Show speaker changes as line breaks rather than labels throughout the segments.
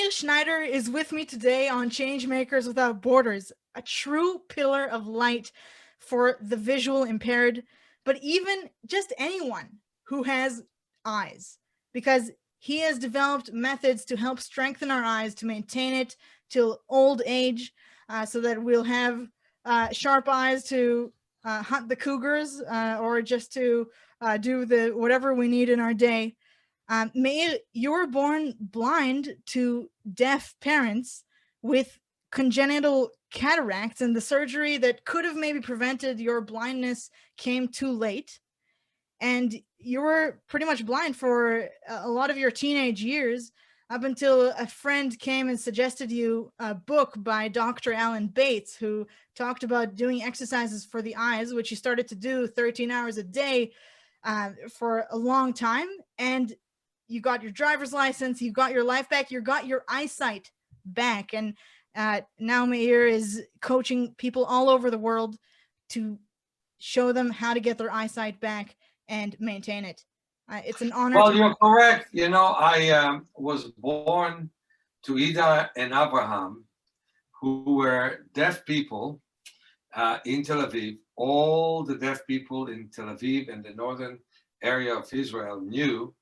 Meir Schneider is with me today on Changemakers Without Borders, a true pillar of light for the visual impaired, but even just anyone who has eyes, because he has developed methods to help strengthen our eyes to maintain it till old age, so that we'll have sharp eyes to hunt the cougars or just to do the whatever we need in our day. Meir, you were born blind to deaf parents with congenital cataracts, and the surgery that could have maybe prevented your blindness came too late. And you were pretty much blind for a lot of your teenage years up until a friend came and suggested you a book by Dr. Alan Bates, who talked about doing exercises for the eyes, which you started to do 13 hours a day for a long time. And you got your driver's license, you got your life back, you got your eyesight back. And now Meir is coaching people all over the world to show them how to get their eyesight back and maintain it. It's an honor.
Well, you're correct. You know, I was born to Ida and Abraham, who were deaf people in Tel Aviv. All the deaf people in Tel Aviv and the northern area of Israel knew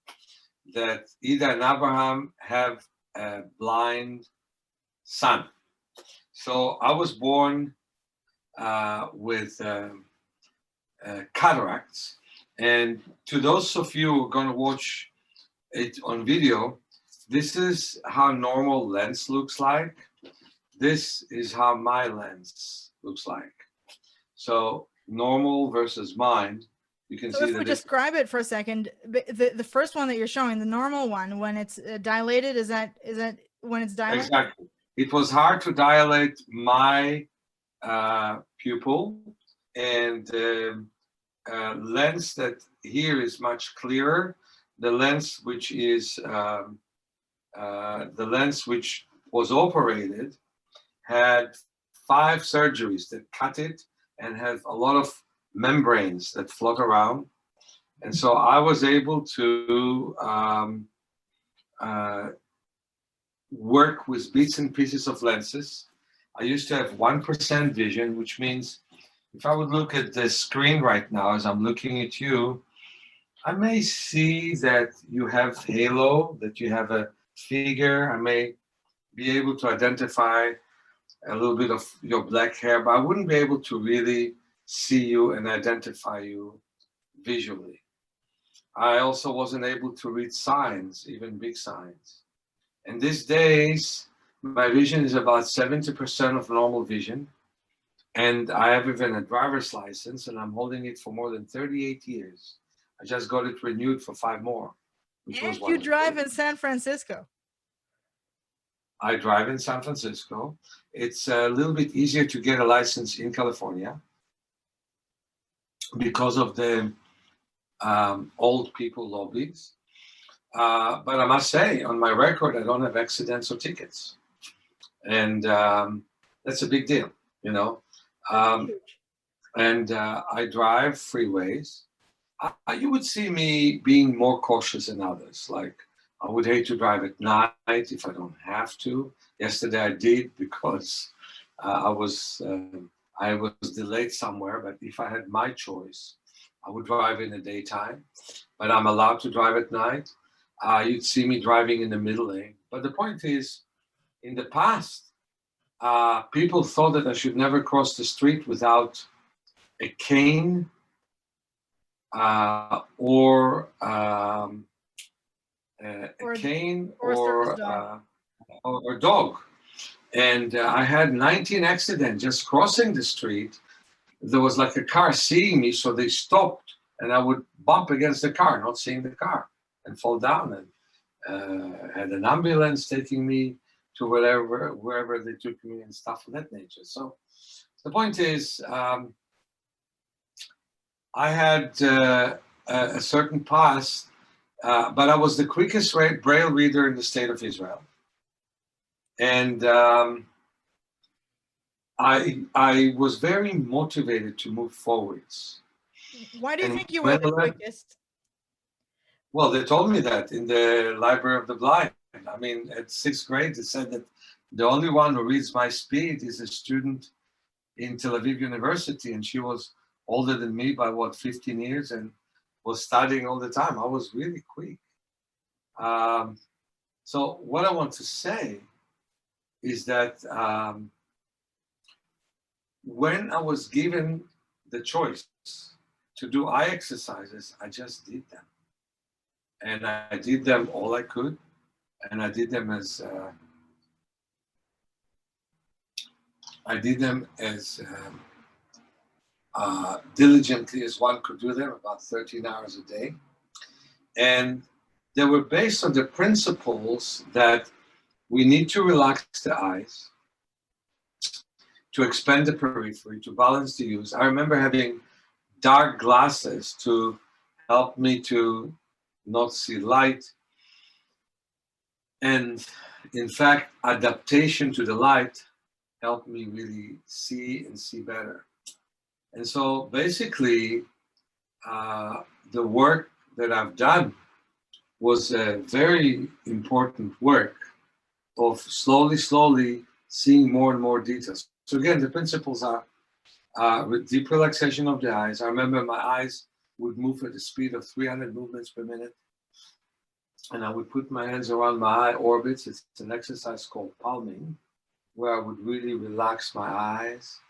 that Ida and Abraham have a blind son. So I was born with cataracts. And to those of you who are going to watch it on video, this is how normal lens looks like. This is how my lens looks like. So normal versus mine. You can see
if we describe it for a second, the first one that you're showing, the normal one, when it's dilated, is that when it's dilated?
Exactly. It was hard to dilate my pupil, and lens that here is much clearer. The lens which is the lens which was operated had 5 surgeries that cut it and have a lot of membranes that float around. And so I was able to work with bits and pieces of lenses. I used to have 1% vision, which means if I would look at the screen right now as I'm looking at you, I may see that you have halo, that you have a figure. I may be able to identify a little bit of your black hair, but I wouldn't be able to really see you and identify you visually. I also wasn't able to read signs, even big signs. And these days, my vision is about 70% of normal vision. And I have even a driver's license, and I'm holding it for more than 38 years. I just got it renewed for 5 more.
And you drive in San Francisco.
I drive in San Francisco. It's a little bit easier to get a license in California because of the old people lobbies. But I must say, on my record, I don't have accidents or tickets. And that's a big deal, you know. And I drive freeways. You would see me being more cautious than others. Like, I would hate to drive at night if I don't have to. Yesterday I did because I was delayed somewhere. But if I had my choice, I would drive in the daytime. But I'm allowed to drive at night. You'd see me driving in the middle lane. But the point is, in the past, people thought that I should never cross the street without a cane or a cane or a dog. And I had 19 accidents just crossing the street. There was like a car seeing me, so they stopped, and I would bump against the car, not seeing the car, and fall down. And had an ambulance taking me to wherever they took me and stuff of that nature. So the point is, I had a certain past, but I was the quickest Braille reader in the state of Israel. And I was very motivated to move forwards.
Why do you think you were the quickest?
Well, they told me that in the Library of the Blind. I mean, at 6th grade, they said that the only one who reads my speed is a student in Tel Aviv University, and she was older than me by what, 15 years, and was studying all the time. I was really quick. So what I want to say is that when I was given the choice to do eye exercises, I just did them. And I did them all I could. And I did them as diligently as one could do them, about 13 hours a day. And they were based on the principles that we need to relax the eyes, to expand the periphery, to balance the use. I remember having dark glasses to help me to not see light. And in fact, adaptation to the light helped me really see and see better. And so basically, the work that I've done was a very important work of slowly seeing more and more details. So again, the principles are with deep relaxation of the eyes. I remember my eyes would move at the speed of 300 movements per minute. And I would put my hands around my eye orbits. It's an exercise called palming, where I would really relax my eyes.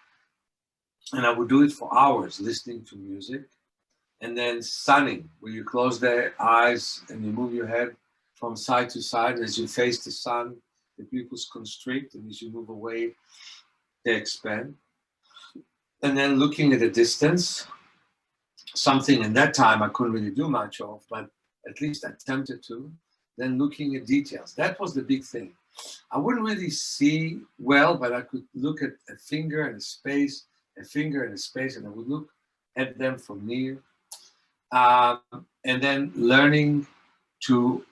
And I would do it for hours, listening to music. And then sunning, where you close the eyes and you move your head from side to side. As you face the sun, the pupils constrict, and as you move away, they expand. And then looking at a distance, something in that time I couldn't really do much of, but at least attempted to. Then looking at details. That was the big thing. I wouldn't really see well, but I could look at a finger and a space, a finger and a space, and I would look at them from near. And then learning to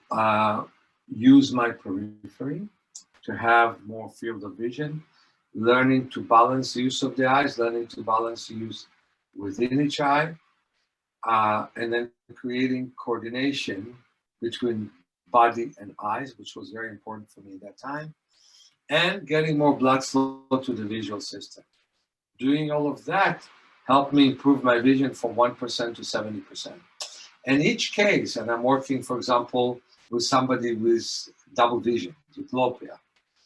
use my periphery to have more field of vision, learning to balance the use of the eyes, learning to balance the use within each eye, and then creating coordination between body and eyes, which was very important for me at that time, and getting more blood flow to the visual system. Doing all of that helped me improve my vision from 1% to 70%. And each case, and I'm working, for example, with somebody with double vision, diplopia,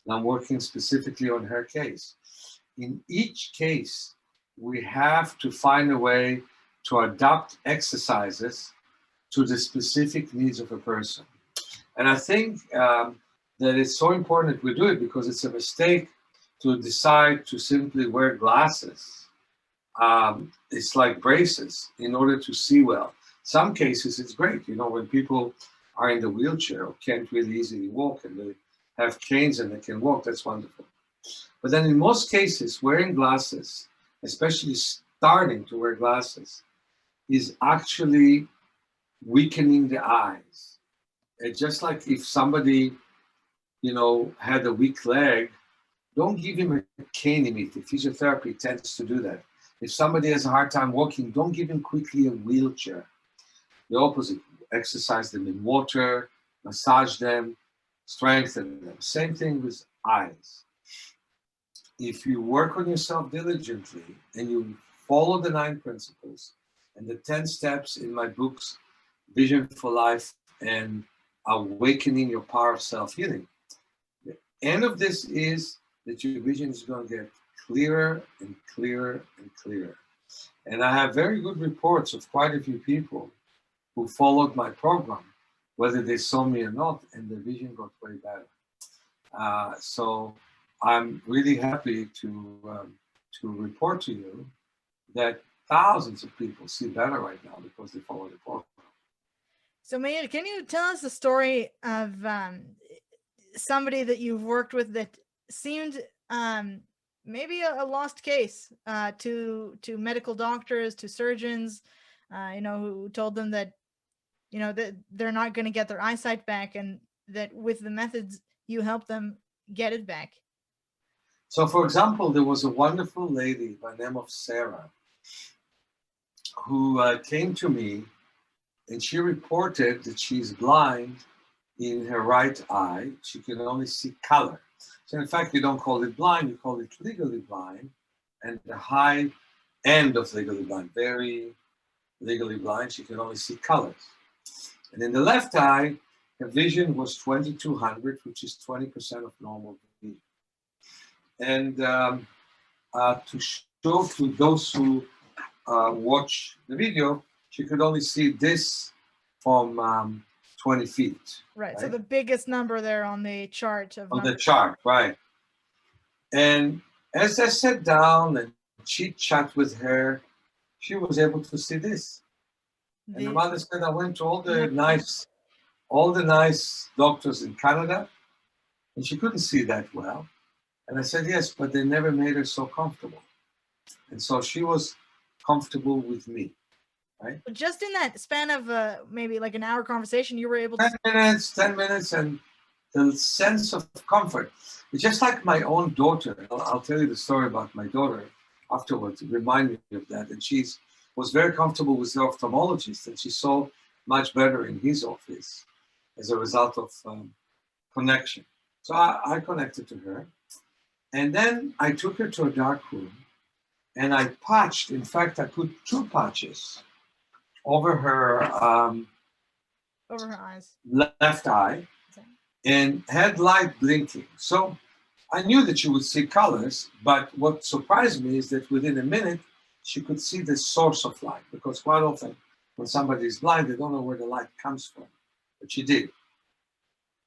and I'm working specifically on her case. In each case, we have to find a way to adapt exercises to the specific needs of a person. And I think that it's so important that we do it, because it's a mistake to decide to simply wear glasses. It's like braces in order to see well. Some cases it's great, when people are in the wheelchair or can't really easily walk and they have canes and they can walk, that's wonderful. But then in most cases, wearing glasses, especially starting to wear glasses, is actually weakening the eyes. It's just like if somebody, had a weak leg, don't give him a cane immediately. Physiotherapy tends to do that. If somebody has a hard time walking, don't give him quickly a wheelchair. The opposite, exercise them in water, massage them, strengthen them. Same thing with eyes. If you work on yourself diligently and you follow the 9 principles and the 10 steps in my books, Vision for Life and Awakening Your Power of Self-Healing, the end of this is that your vision is going to get clearer and clearer and clearer. And I have very good reports of quite a few people who followed my program, whether they saw me or not, and their vision got way better. So I'm really happy to report to you that thousands of people see better right now because they follow the program.
So, Meir, can you tell us the story of somebody that you've worked with that seemed maybe a lost case to medical doctors, to surgeons, who told them that, that they're not going to get their eyesight back, and that with the methods you help them get it back?
So, for example, there was a wonderful lady by the name of Sarah who came to me, and she reported that she's blind in her right eye. She can only see color. So in fact, you don't call it blind, you call it legally blind. And the high end of legally blind, very legally blind, she can only see colors. And in the left eye, her vision was 2200, which is 20% of normal vision. And to show to those who watch the video, she could only see this from 20 feet.
Right. So the biggest number there on the chart of
on the chart, right. And as I sat down and chit chat with her, she was able to see this. And the mother said, I went to all the nice doctors in Canada, and she couldn't see that well. And I said, yes, but they never made her so comfortable. And so she was comfortable with me, right?
Just in that span of maybe like an hour conversation, you were able to
10 minutes, and the sense of comfort. It's just like my own daughter. I'll tell you the story about my daughter afterwards. Remind me of that. And she was very comfortable with the ophthalmologist, and she saw much better in his office as a result of connection. So I connected to her. And then I took her to a dark room, and I patched. In fact, I put 2 patches over her
eyes,
left eye, and had light blinking. So I knew that she would see colors, but what surprised me is that within a minute, she could see the source of light, because quite often when somebody is blind, they don't know where the light comes from, but she did.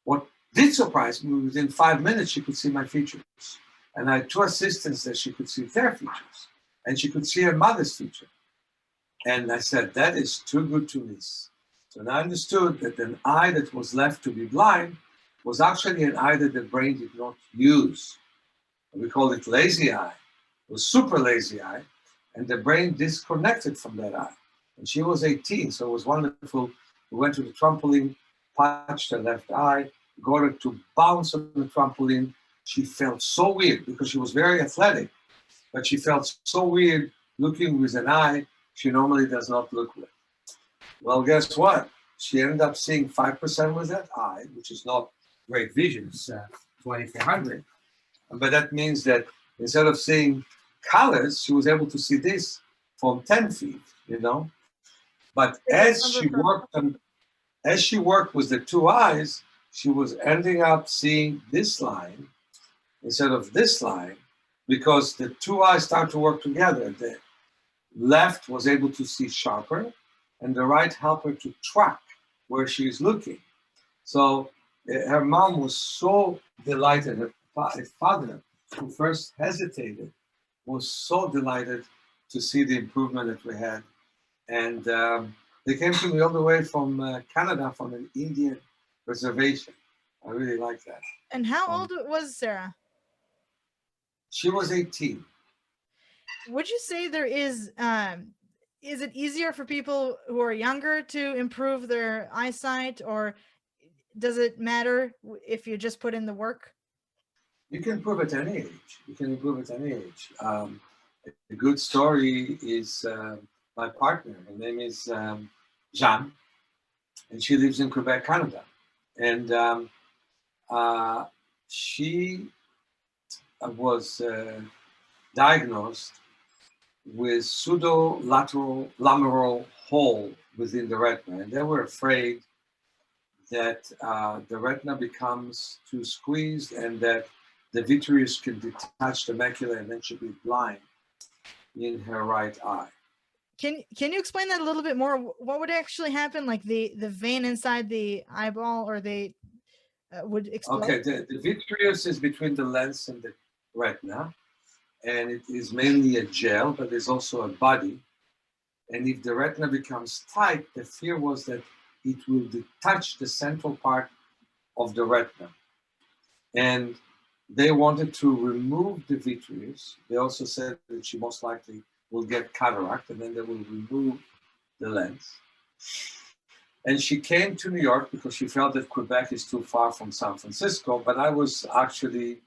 What did surprise me, within 5 minutes, she could see my features. And I had 2 assistants that she could see their features, and she could see her mother's feature. And I said, that is too good to miss. So I understood that an eye that was left to be blind was actually an eye that the brain did not use. We call it lazy eye. It was super lazy eye, and the brain disconnected from that eye. And she was 18, so it was wonderful. We went to the trampoline, patched her left eye, got her to bounce on the trampoline. She felt so weird because she was very athletic, but she felt so weird looking with an eye she normally does not look with. Well, guess what? She ended up seeing 5% with that eye, which is not great vision. It's 2400. But that means that instead of seeing colors, she was able to see this from 10 feet, you know? But as she worked with the 2 eyes, she was ending up seeing this line instead of this line, because the 2 eyes start to work together. The left was able to see sharper, and the right helped her to track where she's looking. So her mom was so delighted. Her father, who first hesitated, was so delighted to see the improvement that we had. And they came to me all the way from Canada, from an Indian reservation. I really like that.
And how old was Sarah?
She was 18.
Would you say there is it easier for people who are younger to improve their eyesight, or does it matter if you just put in the work?
You can improve at any age. You can improve at any age. A good story is my partner. Her name is Jeanne, and she lives in Quebec, Canada. And she was diagnosed with pseudo-lateral lameral hole within the retina, and they were afraid that the retina becomes too squeezed and that the vitreous can detach the macula and then she'll be blind in her right eye.
Can you explain that a little bit more? What would actually happen? Like the vein inside the eyeball, or they would explode?
Okay, the vitreous is between the lens and the retina, and it is mainly a gel, but there's also a body. And if the retina becomes tight, the fear was that it will detach the central part of the retina. And they wanted to remove the vitreous. They also said that she most likely will get cataract, and then they will remove the lens. And she came to New York because she felt that Quebec is too far from San Francisco, but I was actually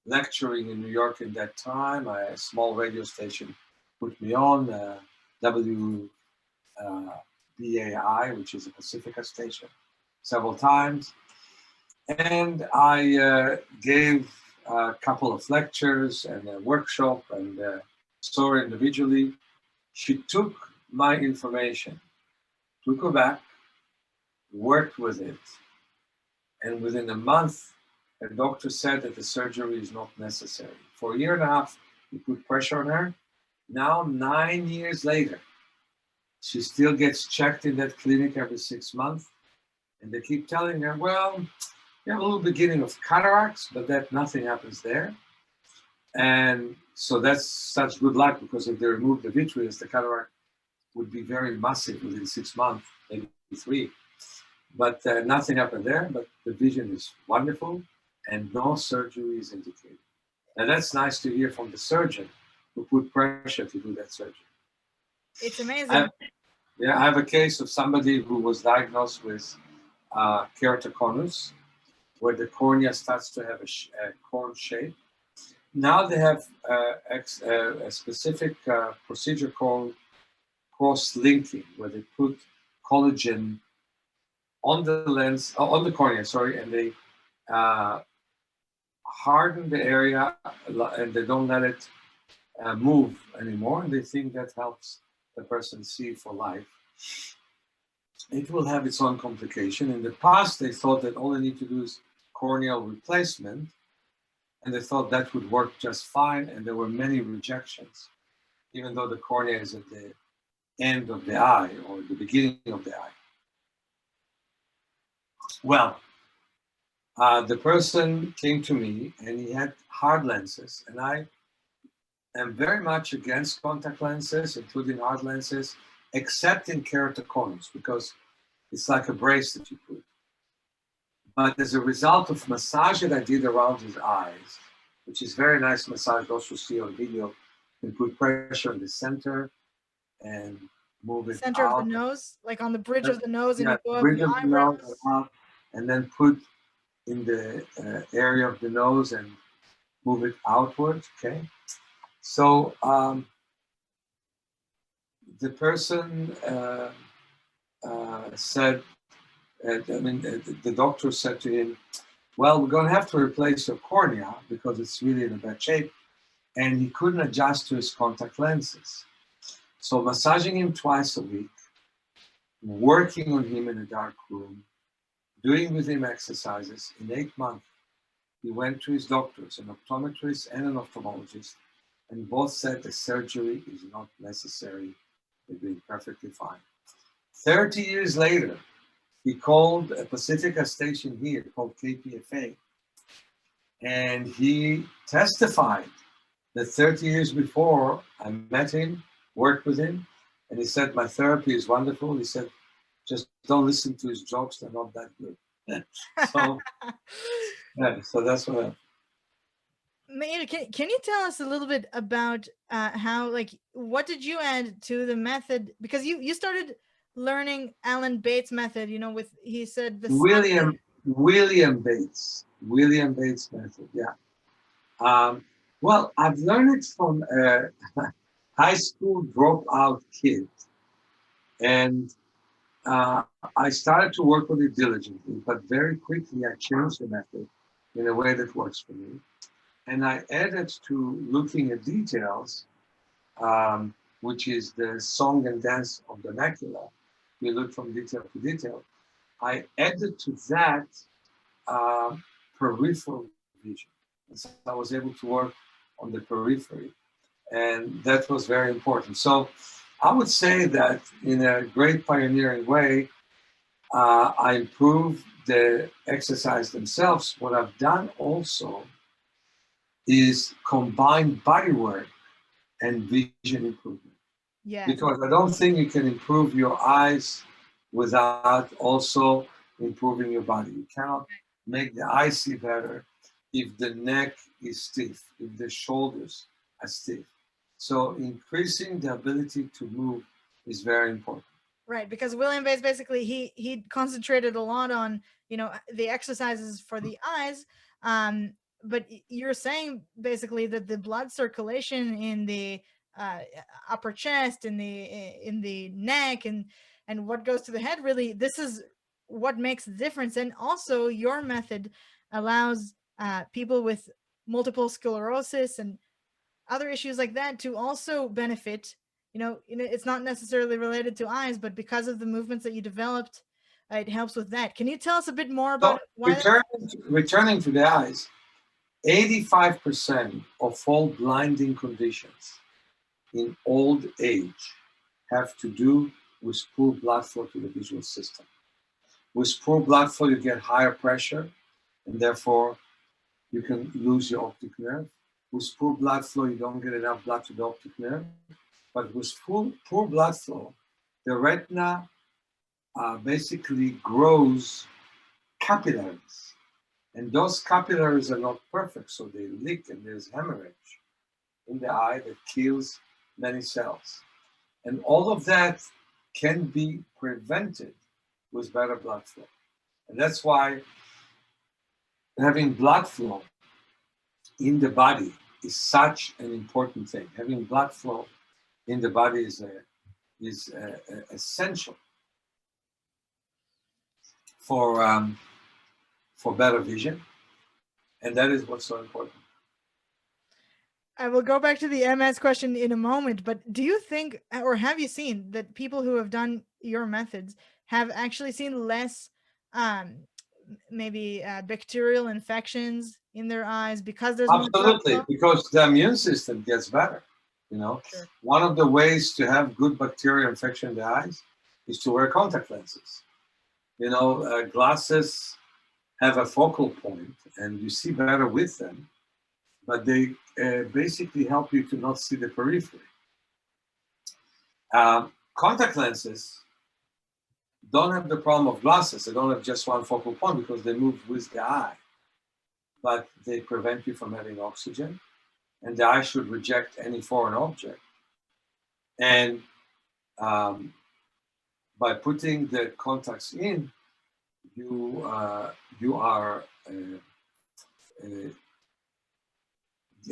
lecturing in New York in that time. A small radio station put me on, WBAI, which is a Pacifica station, several times. And I gave a couple of lectures and a workshop and saw her individually. She took my information, took it back, worked with it, and within a month, the doctor said that the surgery is not necessary. For a year and a half, he put pressure on her. Now, 9 years later, she still gets checked in that clinic every 6 months, and they keep telling her, well, you have a little beginning of cataracts, but that nothing happens there. And so that's such good luck, because if they remove the vitreous, the cataract would be very massive within 6 months, maybe 3. But nothing happened there, but the vision is wonderful and no surgery is indicated. And that's nice to hear from the surgeon who put pressure to do that surgery.
It's
I
amazing.
have, yeah, I have a case of somebody who was diagnosed with keratoconus, where the cornea starts to have a cone shape. Now they have a specific procedure called cross-linking, where they put collagen on the lens, on the cornea, sorry, and they harden the area and they don't let it move anymore. And they think that helps the person see for life. It will have its own complication. In the past, they thought that all they need to do is corneal replacement, and they thought that would work just fine. And there were many rejections, even though the cornea is at the end of the eye or the beginning of the eye. Well, the person came to me and he had hard lenses, and I am very much against contact lenses, including hard lenses, except in keratoconus, because it's like a brace that you put. But as a result of massage that I did around his eyes, which is very nice massage, those who see on video, and put pressure in the center and move it
Center of the
out.
nose, like on the bridge of the nose, and
Yeah,
you go up
bridge
the
of the nose
eyebrows.
and up, and then put in the area of the nose and move it outward. Okay. So the person said, the doctor said to him, well, we're going to have to replace your cornea because it's really in a bad shape. And he couldn't adjust to his contact lenses. So massaging him twice a week, working on him in a dark room, doing with him exercises, in 8 months, he went to his doctors, an optometrist and an ophthalmologist, and both said the surgery is not necessary. They're doing perfectly fine. 30 years later, he called a Pacifica station here called KPFA, and he testified that 30 years before I met him, worked with him, and he said, my therapy is wonderful. He said, just don't listen to his jokes, they're not that good. So, yeah, so that's what I...
Meir, can you tell us a little bit about how, like, what did you add to the method? Because you started learning Alan Bates' method, with, he said, the sun.
William Bates method, yeah. Well, I've learned it from a high school dropout kid, and I started to work with it diligently, but very quickly I changed the method in a way that works for me. And I added to looking at details, which is the song and dance of the macula. We look from detail to detail. I added to that peripheral vision. And so I was able to work on the periphery. And that was very important. So I would say that in a great pioneering way, I improved the exercise themselves. What I've done also is combine body work and vision improvement.
Yeah.
Because I don't think you can improve your eyes without also improving your body. You cannot make the eyes see better if the neck is stiff, if the shoulders are stiff. So increasing the ability to move is very important.
Right, because William Bates basically he concentrated a lot on the exercises for the eyes, but you're saying basically that the blood circulation in the uh, upper chest, in the neck, and what goes to the head, really, this is what makes the difference. And also, your method allows people with multiple sclerosis and other issues like that to also benefit. It's not necessarily related to eyes, but because of the movements that you developed, it helps with that. Can you tell us a bit more
So
about why that?
returning to the eyes, 85% of all blinding conditions in old age have to do with poor blood flow to the visual system. With poor blood flow, you get higher pressure, and therefore you can lose your optic nerve. With poor blood flow, you don't get enough blood to the optic nerve. But with poor blood flow, the retina basically grows capillaries. And those capillaries are not perfect, so they leak and there's hemorrhage in the eye that kills many cells. And all of that can be prevented with better blood flow. And that's why having blood flow in the body is such an important thing. Having blood flow in the body is essential for better vision, and that is what's so important.
I will go back to the MS question in a moment, but do you think, or have you seen that people who have done your methods have actually seen less, um, maybe bacterial infections in their eyes because there's more blood
Absolutely,
flow?
because the immune system gets better. You know,
Sure.
one of the ways to have good bacterial infection in the eyes is to wear contact lenses. Glasses have a focal point, and you see better with them, but they basically help you to not see the periphery. Contact lenses don't have the problem of glasses. They don't have just one focal point because they move with the eye, but they prevent you from having oxygen, and the eye should reject any foreign object. And by putting the contacts in, you are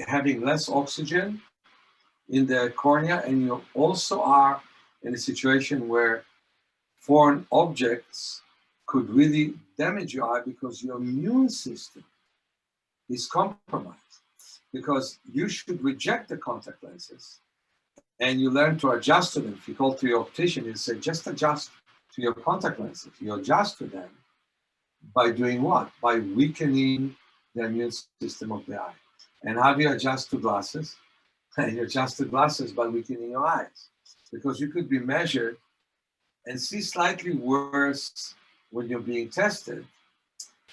having less oxygen in the cornea, and you also are in a situation where foreign objects could really damage your eye because your immune system is compromised. Because you should reject the contact lenses and you learn to adjust to them. If you call to your optician and say, just adjust to your contact lenses, you adjust to them by doing what? By weakening the immune system of the eye. And how do you adjust to glasses? You adjust to glasses by weakening your eyes, because you could be measured and see slightly worse when you're being tested.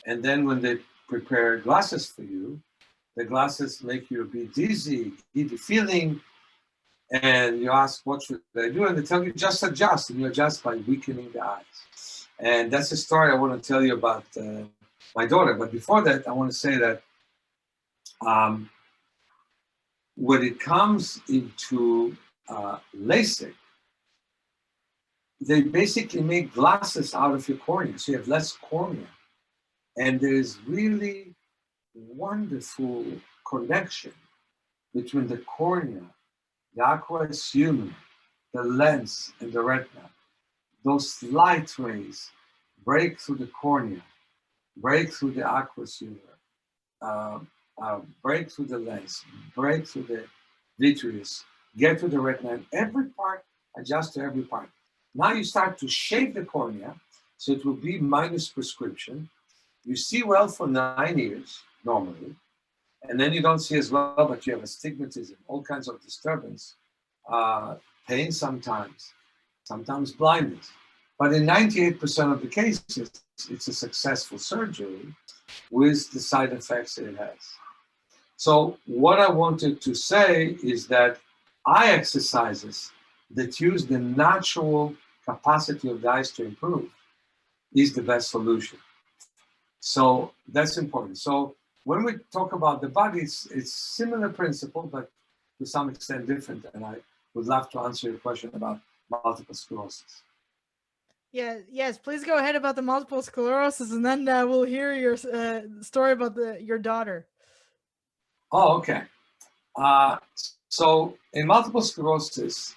And then when they prepare glasses for you, the glasses make you a bit dizzy, giddy feeling, and you ask, what should I do? And they tell you, just adjust, and you adjust by weakening the eyes. And that's a story I want to tell you about my daughter. But before that, I want to say that when it comes into LASIK, they basically make glasses out of your cornea, so you have less cornea. And there's really wonderful connection between the cornea, the aqueous humor, the lens, and the retina. Those light rays break through the cornea, break through the aqueous humor, break through the lens, break through the vitreous, get to the retina, and every part adjusts to every part. Now you start to shape the cornea, so it will be minus prescription. You see well for 9 years, normally, and then you don't see as well, but you have astigmatism, all kinds of disturbance, pain sometimes blindness. But in 98% of the cases, it's a successful surgery with the side effects that it has. So what I wanted to say is that eye exercises that use the natural capacity of the eyes to improve is the best solution. So that's important. So when we talk about the body, it's similar principle, but to some extent different. And I would love to answer your question about multiple sclerosis.
Yeah, yes, please go ahead about the multiple sclerosis, and then we'll hear your story about your daughter.
Oh, okay. So in multiple sclerosis,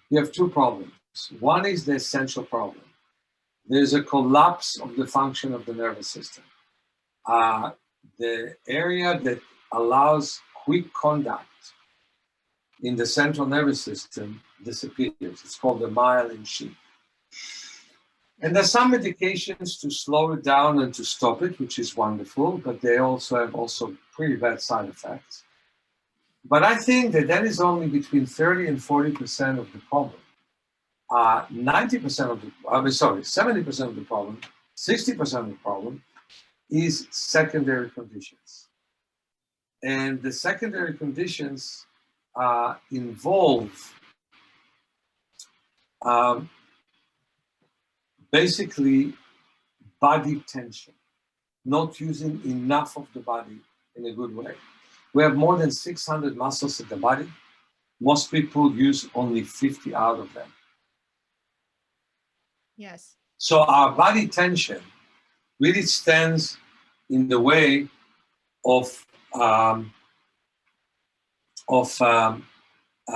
you have two problems. One is the essential problem. there's a collapse of the function of the nervous system. The area that allows quick conduct in the central nervous system disappears. It's called the myelin sheath. And there's some medications to slow it down and to stop it, which is wonderful, but they also have pretty bad side effects. But I think that is only between 30 and 40% of the problem. 90% of the, 70% of the problem, 60% of the problem is secondary conditions. And the secondary conditions involve basically body tension, not using enough of the body in a good way. We have more than 600 muscles in the body. Most people use only 50 out of them.
Yes.
So our body tension really stands in the way of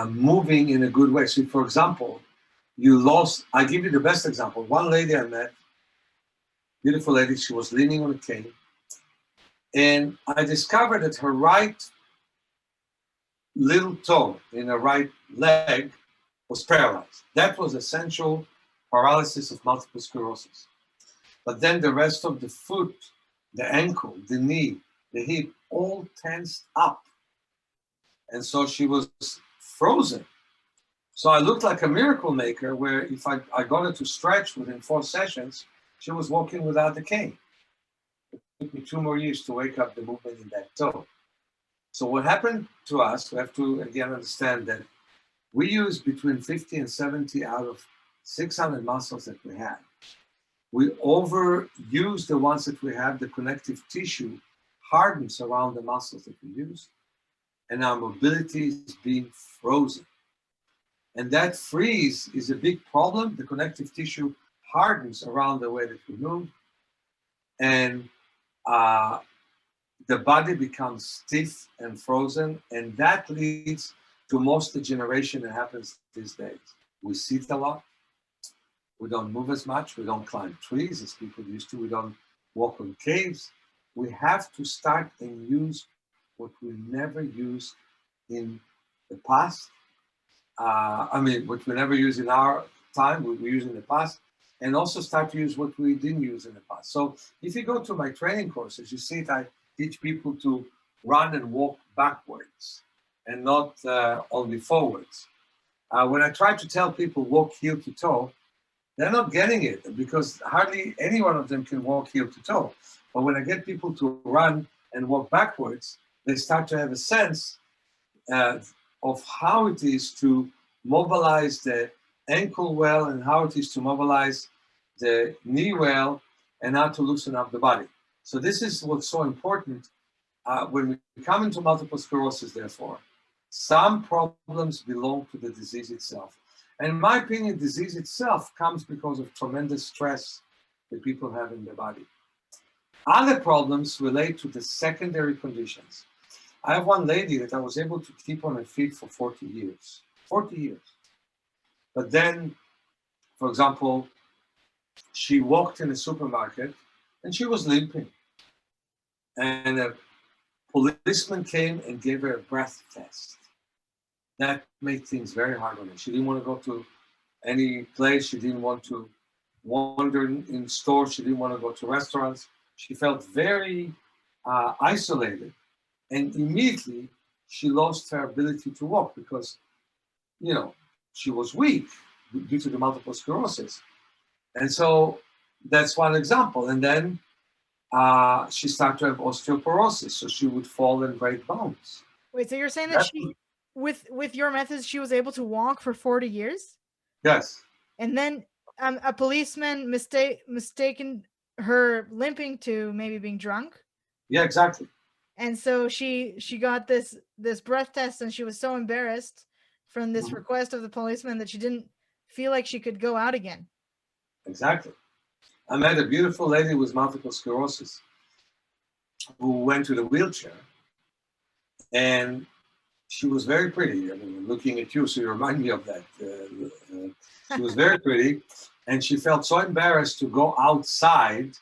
moving in a good way. So, for example, I give you the best example. One lady I met, beautiful lady, she was leaning on a cane, and I discovered that her right little toe in her right leg was paralyzed. That was essential paralysis of multiple sclerosis. But then the rest of the foot, the ankle, the knee, the hip, all tensed up. And so she was frozen. So I looked like a miracle maker where if I got her to stretch within 4 sessions, she was walking without the cane. It took me 2 more years to wake up the movement in that toe. So what happened to us, we have to again understand that we use between 50 and 70 out of 600 muscles that we have. We overuse the ones that we have. The connective tissue hardens around the muscles that we use, and our mobility is being frozen. And that freeze is a big problem. The connective tissue hardens around the way that we move, and the body becomes stiff and frozen, and that leads to most degeneration that happens these days. We sit a lot. We don't move as much. We don't climb trees as people used to. We don't walk on caves. We have to start and use what we never used in the past. What we never used in our time, we use in the past, and also start to use what we didn't use in the past. So if you go to my training courses, you see I teach people to run and walk backwards and not only forwards. When I try to tell people walk heel to toe, they're not getting it because hardly any one of them can walk heel to toe. But when I get people to run and walk backwards, they start to have a sense of how it is to mobilize the ankle well and how it is to mobilize the knee well and how to loosen up the body. So this is what's so important when we come into multiple sclerosis, therefore. Some problems belong to the disease itself. And in my opinion, disease itself comes because of tremendous stress that people have in their body. Other problems relate to the secondary conditions. I have one lady that I was able to keep on her feet for 40 years. 40 years. But then, for example, she walked in a supermarket and she was limping. And a policeman came and gave her a breath test. That made things very hard on her. She didn't want to go to any place. She didn't want to wander in stores. She didn't want to go to restaurants. She felt very isolated. And immediately she lost her ability to walk because, she was weak due to the multiple sclerosis. And so that's one example. And then she started to have osteoporosis. So she would fall and break bones.
Wait, so you're saying that she, with your methods, she was able to walk for 40 years?
Yes.
And then a policeman mistaken her limping to maybe being drunk?
Yeah, exactly.
And so she got this breath test, and she was so embarrassed from this request of the policeman that she didn't feel like she could go out again.
Exactly. I met a beautiful lady with multiple sclerosis who went to the wheelchair, and she was very pretty. I mean, looking at you, so you remind me of that. She was very pretty, and she felt so embarrassed to go outside.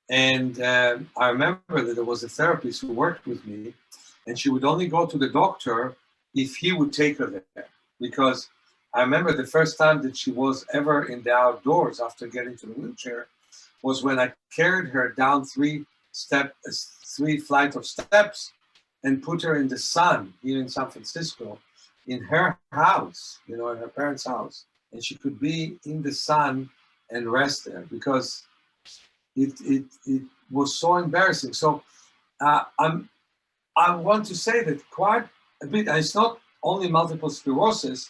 And I remember that there was a therapist who worked with me, and she would only go to the doctor if he would take her there. Because I remember the first time that she was ever in the outdoors after getting to the wheelchair was when I carried her down three flight of steps and put her in the sun here in San Francisco, in her house, in her parents' house. And she could be in the sun and rest there because it was so embarrassing. So I want to say that quite a bit, and it's not only multiple sclerosis,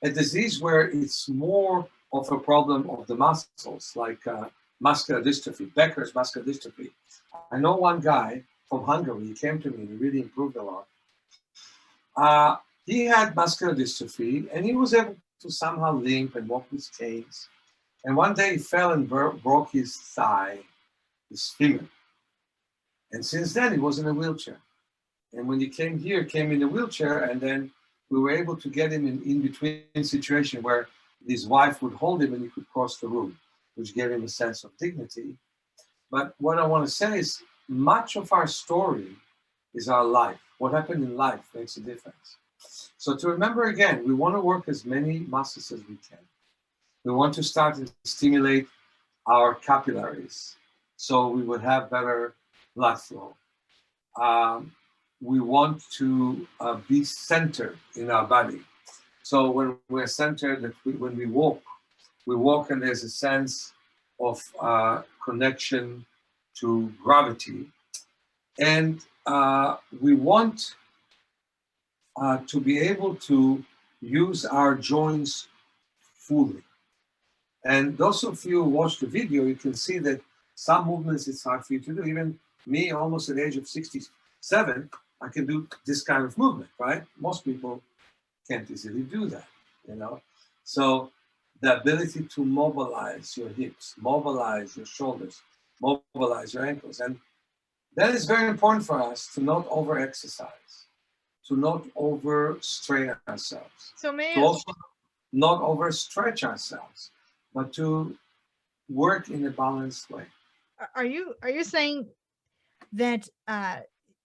a disease where it's more of a problem of the muscles, like muscular dystrophy, Becker's muscular dystrophy. I know one guy from Hungary, he came to me and he really improved a lot. He had muscular dystrophy and he was able to somehow limp and walk with canes. And one day he fell and broke his thigh, his femur. And since then he was in a wheelchair. And when he came here, came in a wheelchair, and then we were able to get him in between situation where his wife would hold him and he could cross the room, which gave him a sense of dignity. But what I want to say is much of our story is our life. What happened in life makes a difference. So to remember again, we want to work as many muscles as we can. We want to start and stimulate our capillaries so we would have better blood flow. We want to be centered in our body. So when we're centered, when we walk and there's a sense of connection to gravity. And we want to be able to use our joints fully. And those of you who watch the video, you can see that some movements it's hard for you to do. Even me, almost at the age of 67, I can do this kind of movement, right? Most people can't easily do that, So the ability to mobilize your hips, mobilize your shoulders, mobilize your ankles. And that is very important for us to not over-exercise, to not over-strain ourselves,
So
to also not overstretch ourselves, but to work in a balanced way.
Are you saying that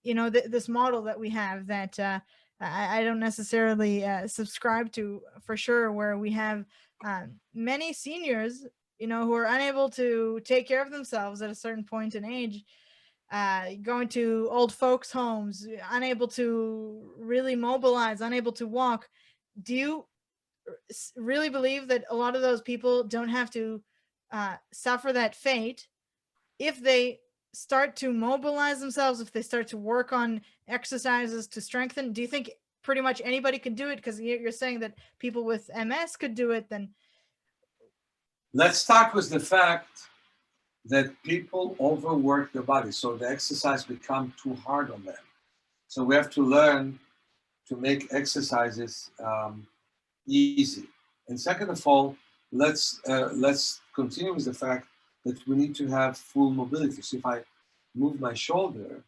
this model that we have that I don't necessarily subscribe to for sure, where we have many seniors, who are unable to take care of themselves at a certain point in age, going to old folks' homes, unable to really mobilize, unable to walk. Do you really believe that a lot of those people don't have to suffer that fate if they start to mobilize themselves, if they start to work on exercises to strengthen? Do you think pretty much anybody can do it? Because you're saying that people with MS could do it. Then
let's start with the fact that people overwork their body, so the exercise become too hard on them. So we have to learn to make exercises easy. And second of all, let's continue with the fact that we need to have full mobility. So if I move my shoulder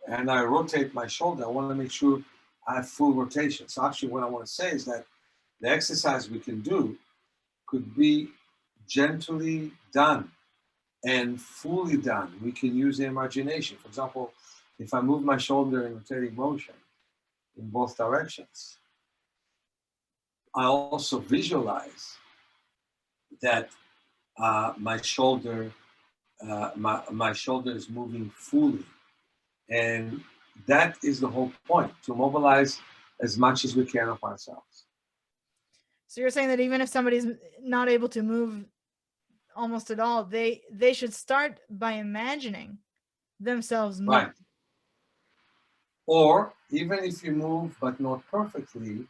and I rotate my shoulder, I want to make sure I have full rotation. So actually what I want to say is that the exercise we can do could be gently done and fully done. We can use the imagination. For example, if I move my shoulder in rotating motion in both directions, I also visualize that my shoulder is moving fully. And that is the whole point, to mobilize as much as we can of ourselves.
So you're saying that even if somebody's not able to move almost at all, they should start by imagining themselves moving.
Right. Or even if you move but not perfectly,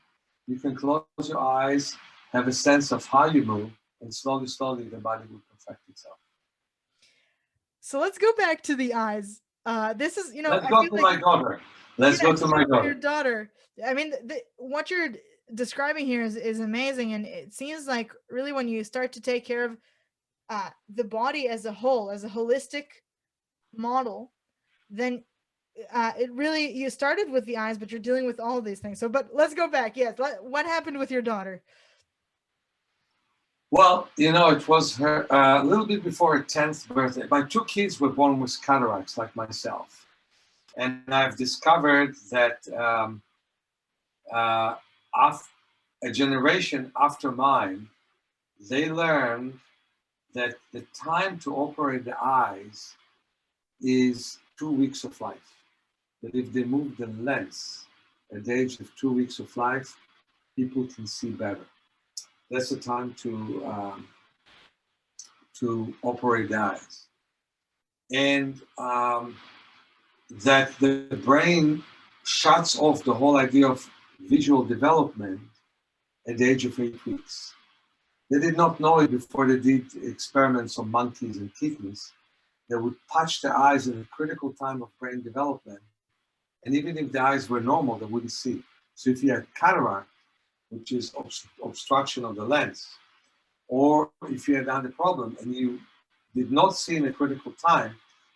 you can close your eyes, have a sense of how you move, and slowly the body will perfect itself.
So let's go back to the eyes. This is,
Let's go to my daughter. Let's go to my daughter.
Your daughter. I mean, what you're describing here is amazing, and it seems like really when you start to take care of the body as a whole, as a holistic model, then it really, you started with the eyes, but you're dealing with all of these things. So, but let's go back. Yes, what happened with your daughter?
Well, it was her a little bit before her 10th birthday. My two kids were born with cataracts, like myself. And I've discovered that uh, a generation after mine, they learned that the time to operate the eyes is 2 weeks of life. That if they move the lens at the age of 2 weeks of life, people can see better. That's the time to operate the eyes. And that the brain shuts off the whole idea of visual development at the age of 8 weeks. They did not know it before they did experiments on monkeys and kittens. They would touch the eyes at a critical time of brain development. And even if the eyes were normal, they wouldn't see. So if you had cataract, which is obstruction of the lens, or if you had another problem and you did not see in a critical time,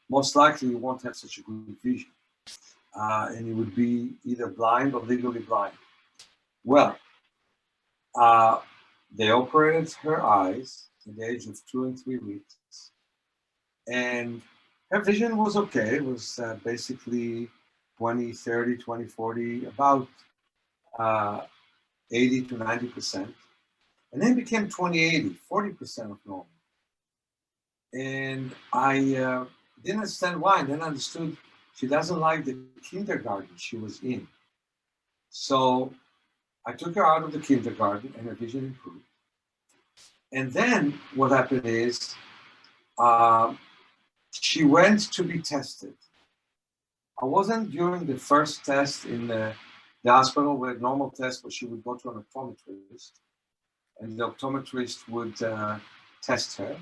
most likely you won't have such a good vision. And you would be either blind or legally blind. Well, they operated her eyes at the age of 2 and 3 weeks. And her vision was okay. It was basically 20/30, 20/40, about 80 to 90%. And then became 20/80, 40% of normal. And I didn't understand why. And then I understood she doesn't like the kindergarten she was in. So I took her out of the kindergarten and her vision improved. And then what happened is she went to be tested. I wasn't during the first test in the hospital with normal test, but she would go to an optometrist, and the optometrist would test her,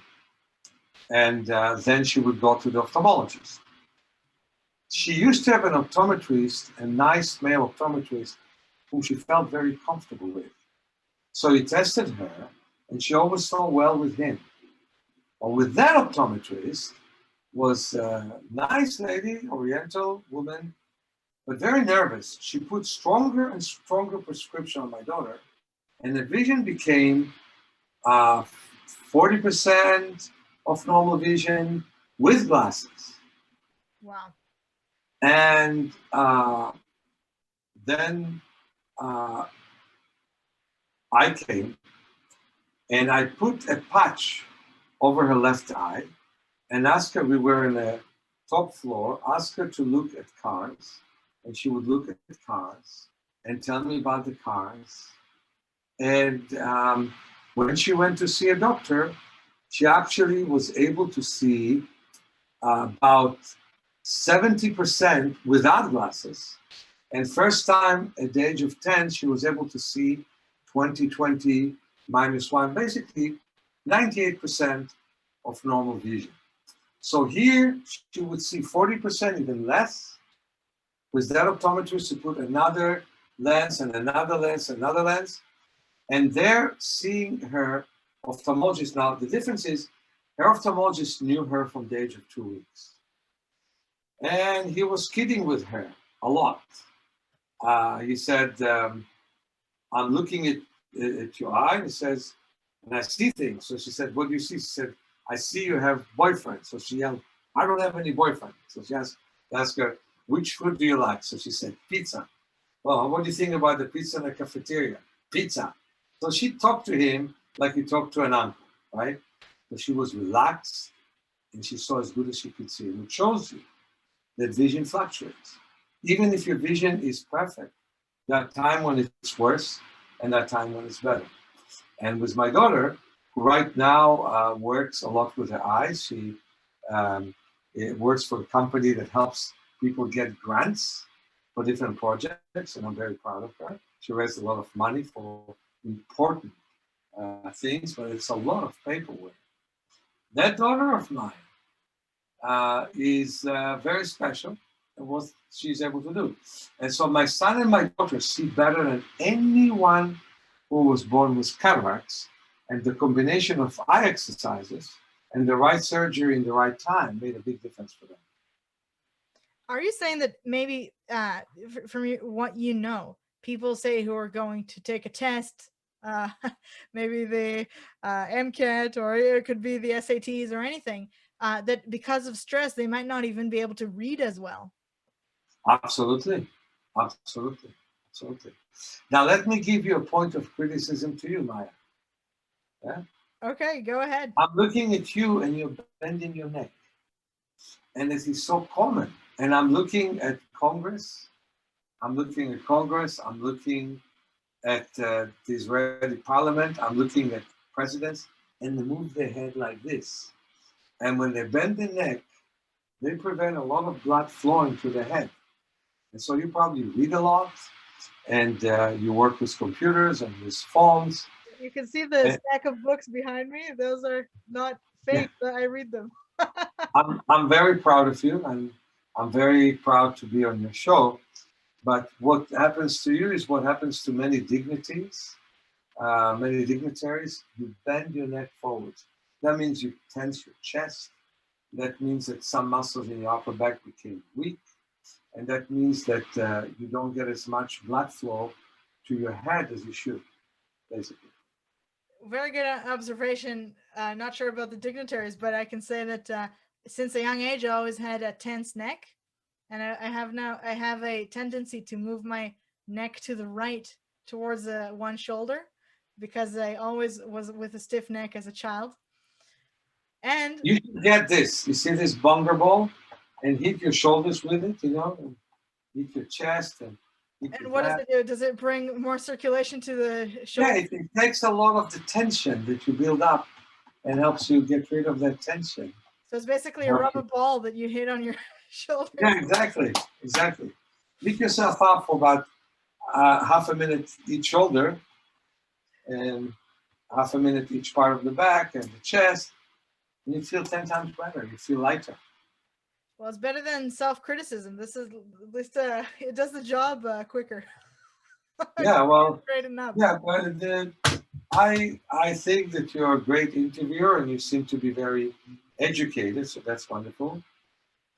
and then she would go to the ophthalmologist. She used to have an optometrist, a nice male optometrist, whom she felt very comfortable with. So he tested her, and she always saw well with him. But with that optometrist was a nice lady, Oriental woman, but very nervous. She put stronger and stronger prescription on my daughter, and the vision became 40% of normal vision with glasses.
Wow.
And then I came and I put a patch over her left eye and asked her, we were in a top floor, asked her to look at cars, and she would look at cars and tell me about the cars. And when she went to see a doctor, she actually was able to see about 70% without glasses. And first time at the age of 10, she was able to see 20/20 -1, basically 98% of normal vision. So here she would see 40%, even less. With that optometrist, she put another lens and another lens, another lens. And they're seeing her ophthalmologist. Now, the difference is her ophthalmologist knew her from the age of 2 weeks. And he was kidding with her a lot. He said, I'm looking at your eye. He says, and I see things. So she said, what do you see? She said, I see you have boyfriend. So she yelled, I don't have any boyfriend. So she asked her, which food do you like? So she said, pizza. Well, what do you think about the pizza in the cafeteria? Pizza. So she talked to him like you talked to an uncle, right? But she was relaxed and she saw as good as she could see. And it shows you that vision fluctuates. Even if your vision is perfect, there are times when it's worse and there are times when it's better. And with my daughter, who right now works a lot with her eyes, she works for a company that helps people get grants for different projects, and I'm very proud of her. She raised a lot of money for important things, but it's a lot of paperwork. That daughter of mine is very special in what she's able to do. And so my son and my daughter see better than anyone who was born with cataracts, and the combination of eye exercises and the right surgery in the right time made a big difference for them.
Are you saying that maybe from what you know, people say who are going to take a test maybe the MCAT, or it could be the SATs or anything, that because of stress, they might not even be able to read as well.
Absolutely. Absolutely. Absolutely. Now, let me give you a point of criticism to you, Maya. Yeah?
Okay, go ahead.
I'm looking at you and you're bending your neck. And it is so common. And I'm looking at Congress. I'm looking at Congress. I'm looking at the Israeli parliament. I'm looking at presidents. And they move their head like this. And when they bend the neck, they prevent a lot of blood flowing to the head. And so you probably read a lot, and you work with computers and with phones.
You can see the
And,
stack of books behind me. Those are not fake, but I read them.
I'm very proud of you, and I'm very proud to be on your show. But what happens to you is what happens to many dignitaries. You bend your neck forward. That means you tense your chest. That means that some muscles in your upper back became weak. And that means that you don't get as much blood flow to your head as you should, basically.
Very good observation. Not sure about the dignitaries, but I can say that since a young age, I always had a tense neck, and I have a tendency to move my neck to the right towards one shoulder, because I always was with a stiff neck as a child. And
You should get this. You see this bongo ball, and hit your shoulders with it, and hit your chest and hit your
what does
back.
it do? Does it bring more circulation to the
Yeah,
shoulder?
it takes a lot of the tension that you build up and helps you get rid of that tension.
So it's basically a rubber ball that you hit on your shoulder.
Yeah, exactly. Lift yourself up for about half a minute each shoulder and half a minute each part of the back and the chest, and you feel 10 times better. You feel lighter.
Well, it's better than self-criticism. This is at least it does the job quicker.
Yeah, well,
Straighten up.
yeah, but I think that you're a great interviewer and you seem to be very educated, so that's wonderful.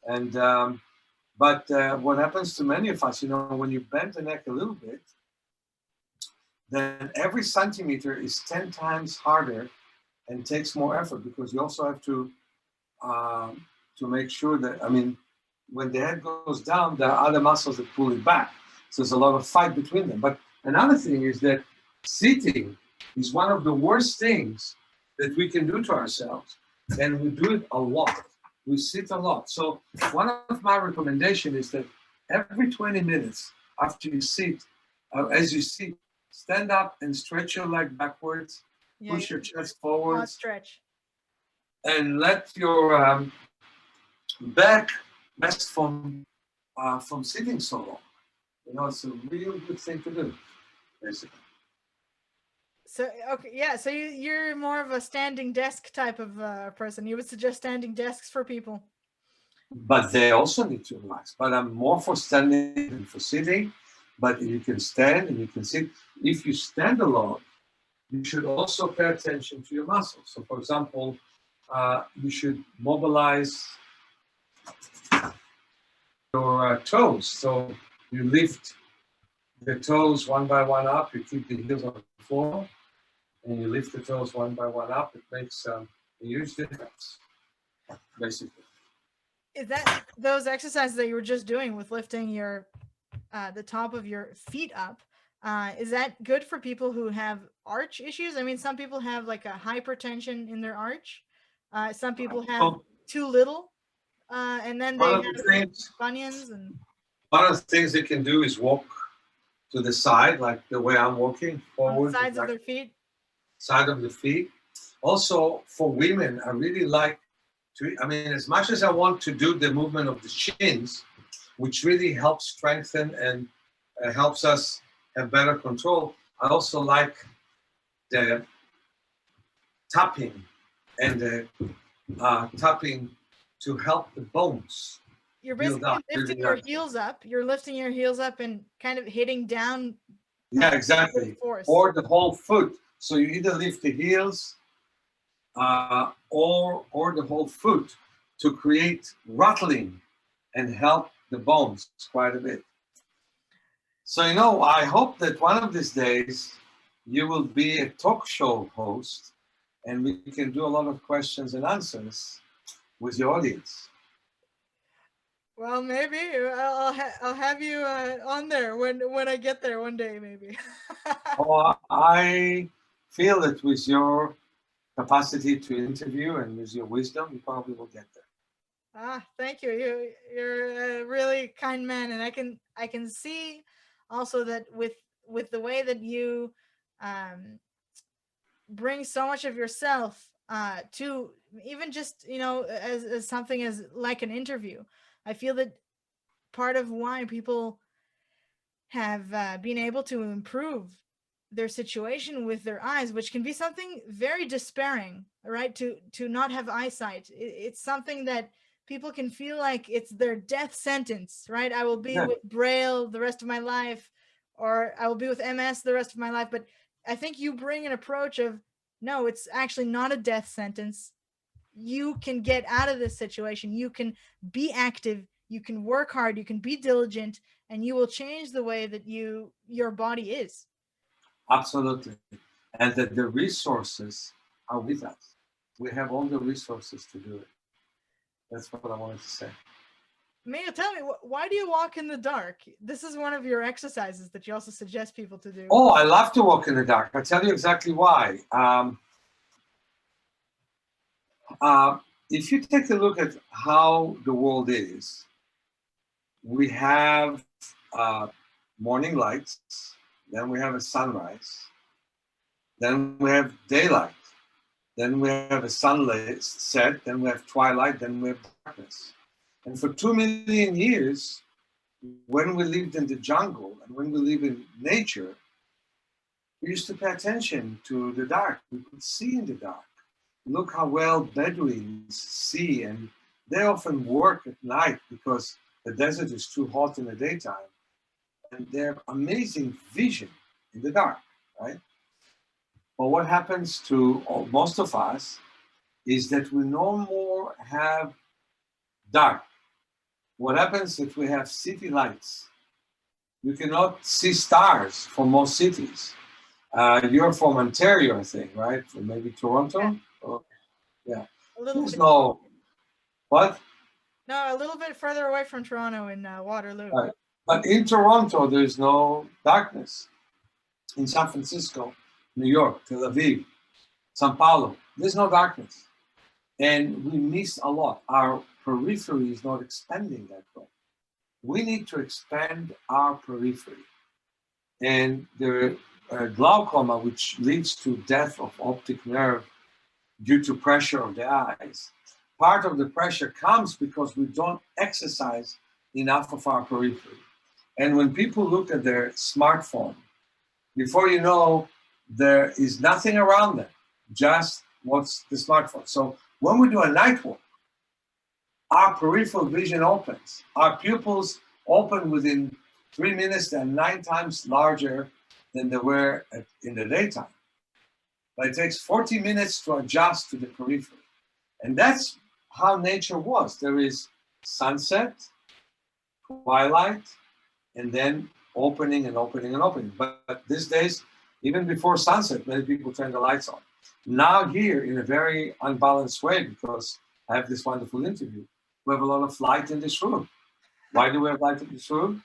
And but what happens to many of us, when you bend the neck a little bit, then every centimeter is 10 times harder and takes more effort, because you also have to make sure that, when the head goes down, there are other muscles that pull it back. So there's a lot of fight between them. But another thing is that sitting is one of the worst things that we can do to ourselves. And we do it a lot. We sit a lot. So one of my recommendations is that every 20 minutes after you sit, as you sit, stand up and stretch your leg backwards, push your chest forwards,
stretch,
and let your back rest from sitting so long. It's a real good thing to do, basically.
So okay, yeah. So you're more of a standing desk type of person. You would suggest standing desks for people.
But they also need to relax. But I'm more for standing than for sitting. But you can stand and you can sit. If you stand a lot, you should also pay attention to your muscles. So, for example, you should mobilize your toes. So you lift the toes one by one up. You keep the heels on the floor, and you lift the toes one by one up. It makes a huge difference, basically.
Is that those exercises that you were just doing with lifting your the top of your feet up? Is that good for people who have arch issues? I mean, some people have like a hypertension in their arch. Some people have too little, and then they have bunions. And
one of the things they can do is walk to the side, like the way I'm walking forward.
Sides of their feet.
Side of the feet. Also, for women, I really like to, as much as I want to do the movement of the shins, which really helps strengthen and helps us have better control, I also like the tapping and the tapping to help the bones.
You're basically lifting your heels up. You're lifting your heels up and kind of hitting down.
Yeah, exactly. Or the whole foot. So you either lift the heels or the whole foot to create rattling and help the bones quite a bit. So, I hope that one of these days you will be a talk show host, and we can do a lot of questions and answers with your audience.
Well, maybe I'll have you on there when I get there one day, maybe.
Oh, I feel that with your capacity to interview and with your wisdom, you probably will get there.
Thank you. You're a really kind man, and I can see also that with the way that you um bring so much of yourself to even just as something as like an interview. I feel that part of why people have been able to improve their situation with their eyes, which can be something very despairing, right? To not have eyesight, it's something that people can feel like it's their death sentence, right? I will be
Yeah,
with Braille the rest of my life, or I will be with MS the rest of my life. But I think you bring an approach of, no, it's actually not a death sentence. You can get out of this situation. You can be active. You can work hard. You can be diligent, and you will change the way that your body is.
absolutely. And that the resources are with us. We have all the resources to do it. That's what I wanted to say.
Maya, tell me, why do you walk in the dark? This is one of your exercises that you also suggest people to do.
Oh, I love to walk in the dark. I'll tell you exactly why. If you take a look at how the world is, we have morning lights, then we have a sunrise, then we have daylight, then we have a sunset, set, then we have twilight, then we have darkness. And for 2 million years, when we lived in the jungle and when we live in nature, we used to pay attention to the dark. We could see in the dark. Look how well Bedouins see, and they often work at night because the desert is too hot in the daytime, and they have amazing vision in the dark, right? But what happens to most of us is that we no more have dark. What happens if we have city lights? You cannot see stars from most cities. You're from Ontario, I think, right? Or maybe Toronto?
Yeah.
Or, yeah.
A little
There's
bit.
no, what?
No, a little bit further away from Toronto in Waterloo.
Right. But in Toronto, there's no darkness. In San Francisco, New York, Tel Aviv, Sao Paulo, there's no darkness. And we miss a lot. Our periphery is not expanding that way. We need to expand our periphery. And the glaucoma, which leads to death of optic nerve due to pressure of the eyes, part of the pressure comes because we don't exercise enough of our periphery. And when people look at their smartphone, before you know, there is nothing around them, just what's the smartphone. So when we do a night walk, our peripheral vision opens. Our pupils open within 3 minutes. They're 9 times larger than they were in the daytime. But it takes 40 minutes to adjust to the periphery. And that's how nature was. There is sunset, twilight, and then opening and opening and opening. But these days, even before sunset, many people turn the lights on. Now here, in a very unbalanced way, because I have this wonderful interview, we have a lot of light in this room. Why do we have light in this room?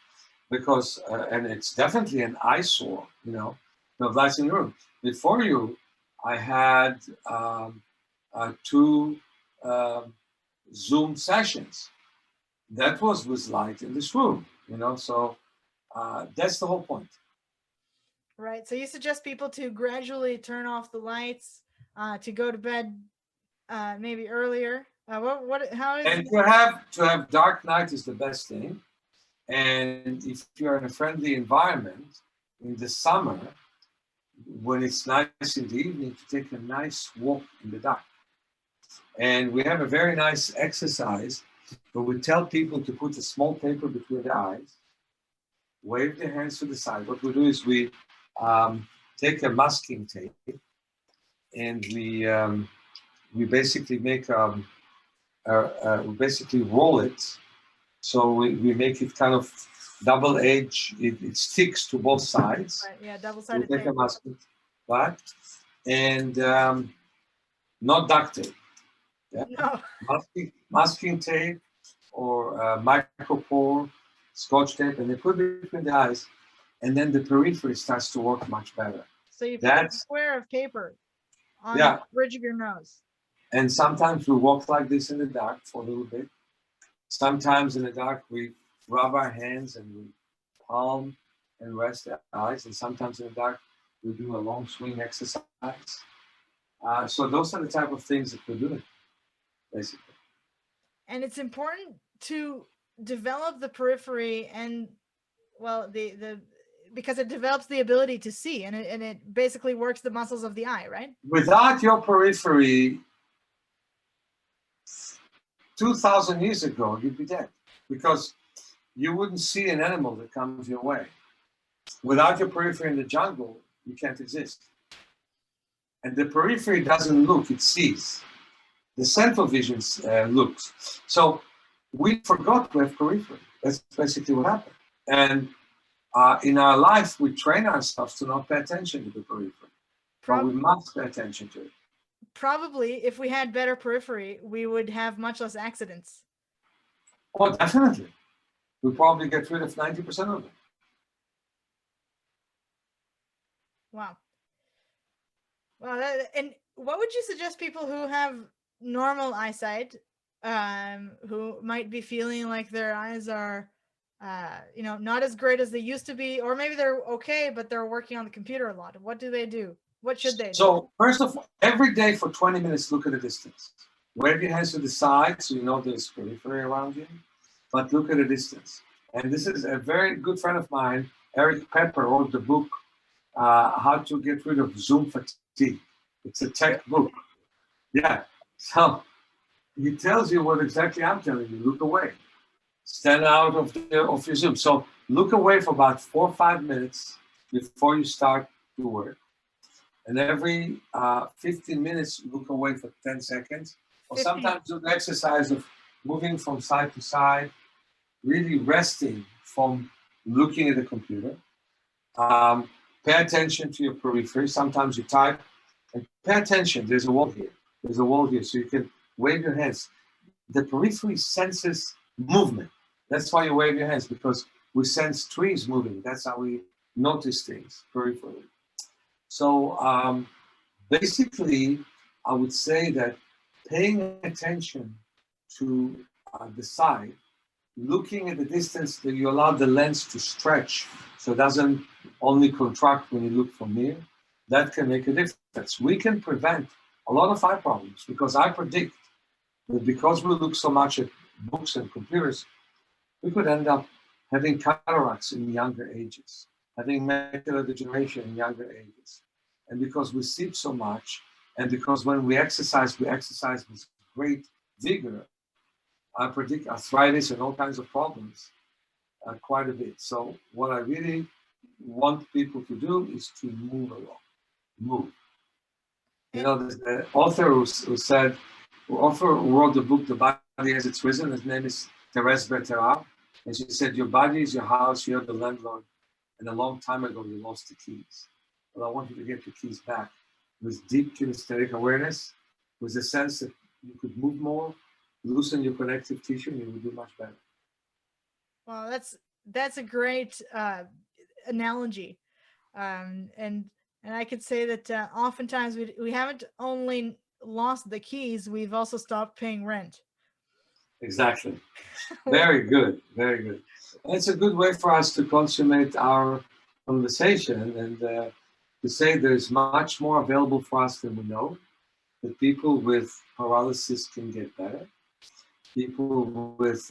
Because, and it's definitely an eyesore, to have lights in the room. Before you, I had 2 Zoom sessions. That was with light in this room, so that's the whole point.
Right. So you suggest people to gradually turn off the lights, to go to bed maybe earlier. How is
And to have dark night is the best thing. And if you're in a friendly environment in the summer, when it's nice in the evening, to take a nice walk in the dark. And we have a very nice exercise where we tell people to put a small paper between their eyes, wave their hands to the side. What we do is we take a masking tape and we basically make we basically roll it. So we make it kind of double edge. It sticks to both sides.
Right, yeah, double-sided
So we take
tape.
a masking. but and not duct tape. Yeah?
No.
Masking tape or micropore, scotch tape, and they put it between the eyes, and then the periphery starts to work much better.
So you put a
That's
square of paper on
yeah.
the bridge of your nose.
And sometimes we walk like this in the dark for a little bit. Sometimes in the dark we rub our hands and we palm and rest the eyes. And sometimes in the dark we do a long swing exercise. So those are the type of things that we're doing, basically.
And it's important to develop the periphery and, well, the because it develops the ability to see, and it basically works the muscles of the eye, right?
Without your periphery, 2,000 years ago, you'd be dead because you wouldn't see an animal that comes your way. Without your periphery in the jungle, you can't exist. And the periphery doesn't look, it sees. The central vision looks. So we forgot to have periphery. That's basically what happened. And in our life, we train ourselves to not pay attention to the periphery. But we must pay attention to it.
Probably, if we had better periphery, we would have much less accidents.
Oh, definitely. We'd probably get rid of 90% of them.
Wow. Well, and what would you suggest people who have normal eyesight, who might be feeling like their eyes are, not as great as they used to be, or maybe they're okay, but they're working on the computer a lot? What do they do? What should they do?
So first of all, every day for 20 minutes, look at the distance. Wave your hands to the side so you know there's periphery around you, but look at the distance. And this is a very good friend of mine, Eric Pepper, wrote the book, How to Get Rid of Zoom Fatigue. It's a tech book. Yeah. So he tells you what exactly I'm telling you. Look away. Stand out of your Zoom. So look away for about 4 or 5 minutes before you start to work. And every 15 minutes, look away for 10 seconds. Or
15.
sometimes do the exercise of moving from side to side, really resting from looking at the computer. Pay attention to your periphery. Sometimes you type. And pay attention. There's a wall here. There's a wall here. So you can wave your hands. The periphery senses movement. That's why you wave your hands, because we sense trees moving. That's how we notice things peripherally. So basically, I would say that paying attention to the side, looking at the distance, that you allow the lens to stretch so it doesn't only contract when you look from near, that can make a difference. We can prevent a lot of eye problems, because I predict that because we look so much at books and computers, we could end up having cataracts in younger ages, having macular degeneration in younger ages. And because we sleep so much, and because when we exercise with great vigor, I predict arthritis and all kinds of problems quite a bit. So what I really want people to do is to move along, move. You know, the author who wrote the book, The Body as It's Risen, his name is Thérèse Bertherat, and she said, your body is your house, you're the landlord, and a long time ago you lost the keys. Well, I want you to get your keys back with deep kinesthetic awareness, with the sense that you could move more, loosen your connective tissue, and you would do much better.
Well, that's a great analogy, and I could say that oftentimes we haven't only lost the keys, we've also stopped paying rent.
Exactly. Very good. Very good. And it's a good way for us to consummate our conversation and to say there's much more available for us than we know. That people with paralysis can get better. People with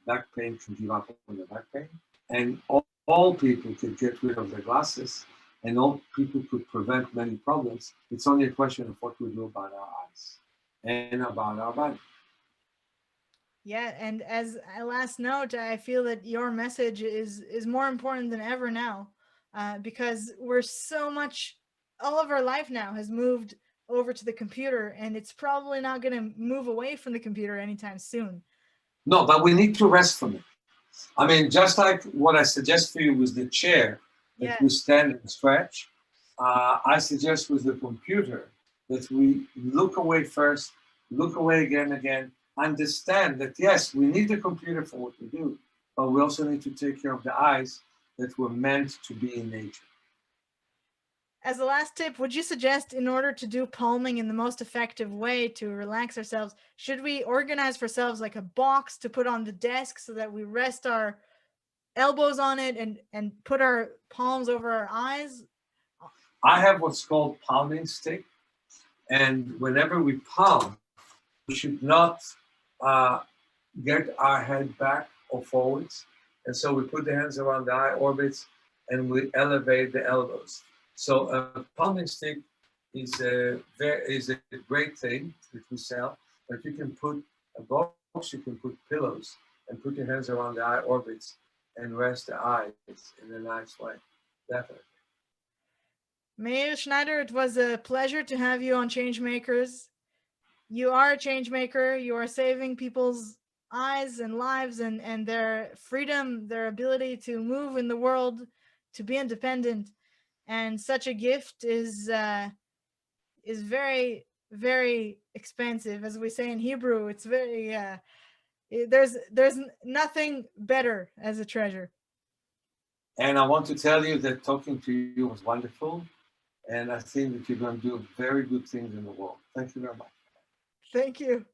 back pain can give up on their back pain. And all people could get rid of their glasses, and all people could prevent many problems. It's only a question of what we do about our eyes and about our body.
Yeah, and as a last note, I feel that your message is more important than ever now, because we're so much, all of our life now has moved over to the computer, and it's probably not going to move away from the computer anytime soon.
No, but we need to rest from it. I mean, just like what I suggest for you with the chair that we stand and stretch, I suggest with the computer that we look away first, look away again, understand that yes, we need the computer for what we do, but we also need to take care of the eyes that were meant to be in nature.
As a last tip, would you suggest, in order to do palming in the most effective way to relax ourselves, should we organize for ourselves like a box to put on the desk so that we rest our elbows on it and put our palms over our eyes?
I have what's called palming stick, and whenever we palm, we should not uh, get our head back or forwards. And so we put the hands around the eye orbits and we elevate the elbows. So a palming stick is a great thing that we sell. But you can put a box, you can put pillows, and put your hands around the eye orbits and rest the eyes in a nice way. Definitely.
Meir Schneider, it was a pleasure to have you on Changemakers. You are a change maker. You are saving people's eyes and lives and their freedom, their ability to move in the world, to be independent. And such a gift is very, very expensive. As we say in Hebrew, it's very there's nothing better as a treasure.
And I want to tell you that talking to you was wonderful. And I think that you're going to do very good things in the world. Thank you very much.
Thank you.